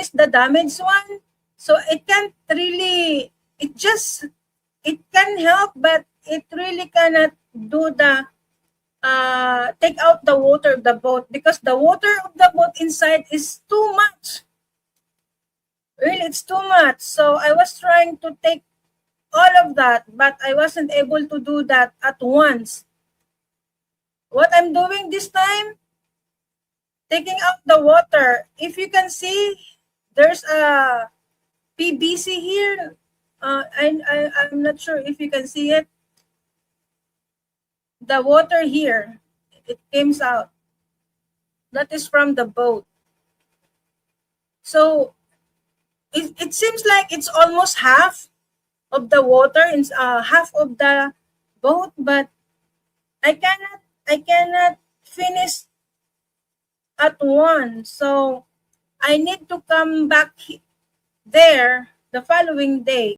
is the damaged one. So it can't really, it can help, but it really cannot do the, take out the water of the boat, because the water of the boat inside is too much. Really, it's too much. So I was trying to take all of that, but I wasn't able to do that at once. What I'm doing this time, taking out the water. If you can see, there's a PVC here. I'm not sure if you can see it. The water here, it comes out. That is from the boat. So it seems like it's almost half of the water, half of the boat, but I cannot finish at once. So I need to come back there the following day